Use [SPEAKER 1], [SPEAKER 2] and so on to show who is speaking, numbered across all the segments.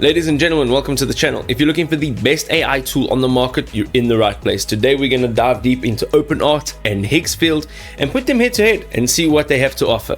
[SPEAKER 1] Ladies and gentlemen, welcome to the channel. If you're looking for the best AI tool on the market, you're in the right place. Today we're going to dive deep into OpenArt and Higgsfield and put them head to head and see what they have to offer.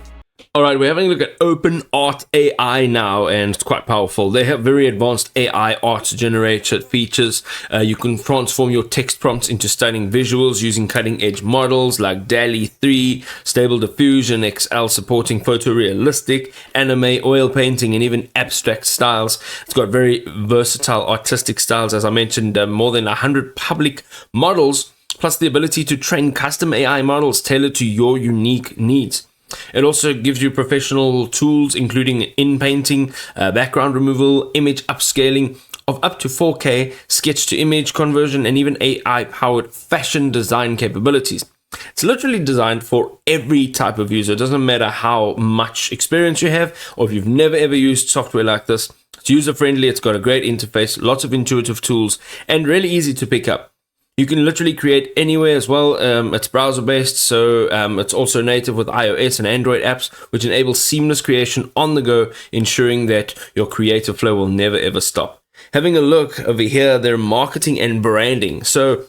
[SPEAKER 1] Alright, we're having a look at OpenArt AI now, and it's quite powerful. They have very advanced AI art generator features. You can transform your text prompts into stunning visuals using cutting-edge models like DALL-E 3, Stable Diffusion, XL supporting photorealistic, anime, oil painting, and even abstract styles. It's got very versatile artistic styles, as I mentioned, more than 100 public models, plus the ability to train custom AI models tailored to your unique needs. It also gives you professional tools including in-painting, background removal, image upscaling of up to 4K, sketch-to-image conversion, and even AI-powered fashion design capabilities. It's literally designed for every type of user. It doesn't matter how much experience you have or if you've never ever used software like this. It's user-friendly, it's got a great interface, lots of intuitive tools, and really easy to pick up. You can literally create anywhere as well. It's browser-based, so it's also native with iOS and Android apps, which enable seamless creation on the go, ensuring that your creative flow will never ever stop. Having a look over here, their marketing and branding. So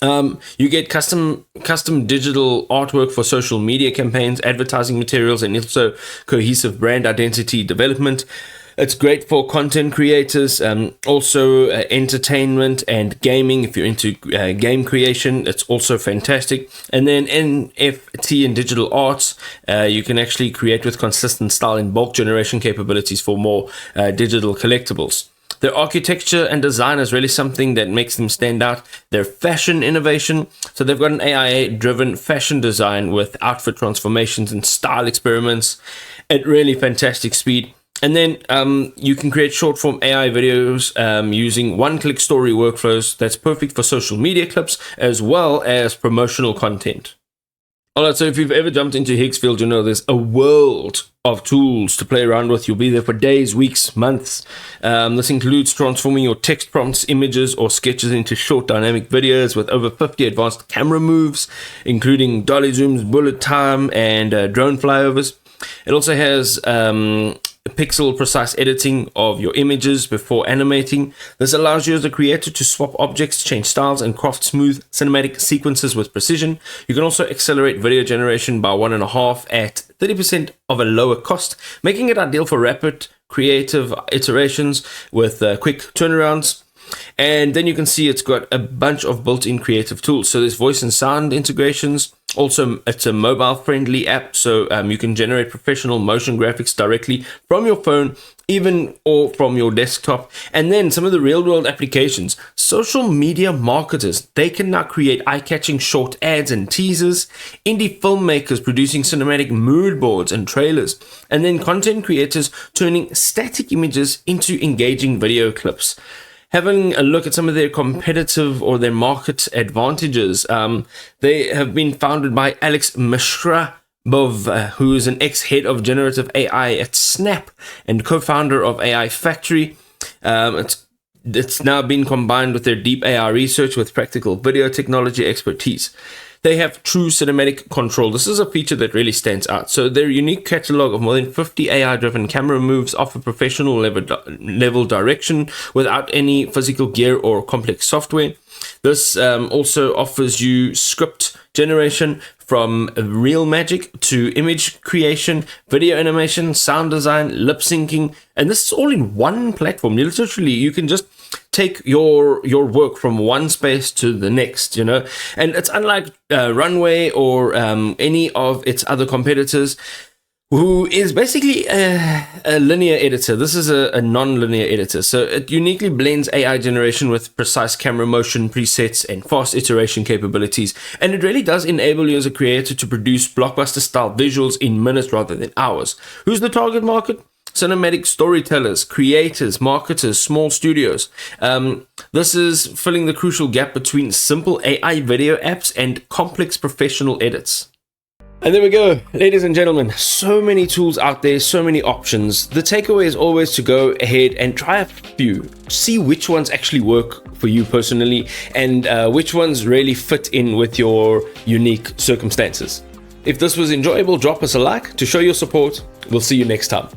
[SPEAKER 1] you get custom digital artwork for social media campaigns, advertising materials, and also cohesive brand identity development. It's great for content creators, also entertainment and gaming. If you're into game creation, it's also fantastic. And then NFT and digital arts, you can actually create with consistent style and bulk generation capabilities for more digital collectibles. Their architecture and design is really something that makes them stand out. Their fashion innovation, so they've got an AI-driven fashion design with outfit transformations and style experiments at really fantastic speed. And then you can create short-form AI videos using one-click story workflows that's perfect for social media clips as well as promotional content. Alright, so if you've ever jumped into Higgsfield, you know there's a world of tools to play around with. You'll be there for days, weeks, months. This includes transforming your text prompts, images, or sketches into short dynamic videos with over 50 advanced camera moves, including dolly zooms, bullet time, and drone flyovers. It also has pixel precise editing of your images before animating. This allows you as a creator to swap objects, change styles, and craft smooth cinematic sequences with precision. You can also accelerate video generation by 1.5 at 30% of a lower cost, making it ideal for rapid creative iterations with quick turnarounds. And then you can see it's got a bunch of built-in creative tools. So there's voice and sound integrations. Also, it's a mobile-friendly app, so you can generate professional motion graphics directly from your phone, even or from your desktop. And then some of the real-world applications. Social media marketers, they can now create eye-catching short ads and teasers. Indie filmmakers producing cinematic mood boards and trailers. And then content creators turning static images into engaging video clips. Having a look at some of their competitive or their market advantages, they have been founded by Alex Mishra, who is an ex-head of generative AI at Snap and co-founder of AI Factory. It's now been combined with their deep AI research with practical video technology expertise. They have true cinematic control. This is a feature that really stands out. So their unique catalog of more than 50 AI-driven camera moves offer professional level direction without any physical gear or complex software. This also offers you script generation from real magic to image creation, video animation, sound design, lip syncing, and this is all in one platform. Literally, you can just take your work from one space to the next, you know, and it's unlike Runway or any of its other competitors, who is basically a linear editor. This is a non-linear editor, so it uniquely blends AI generation with precise camera motion presets and fast iteration capabilities, and it really does enable you as a creator to produce blockbuster style visuals in minutes rather than hours. Who's the target market? Cinematic storytellers, creators, marketers, small studios. This is filling the crucial gap between simple AI video apps and complex professional edits. And there we go, ladies and gentlemen, so many tools out there, so many options. The takeaway is always to go ahead and try a few, see which ones actually work for you personally and which ones really fit in with your unique circumstances. If this was enjoyable, drop us a like to show your support. We'll see you next time.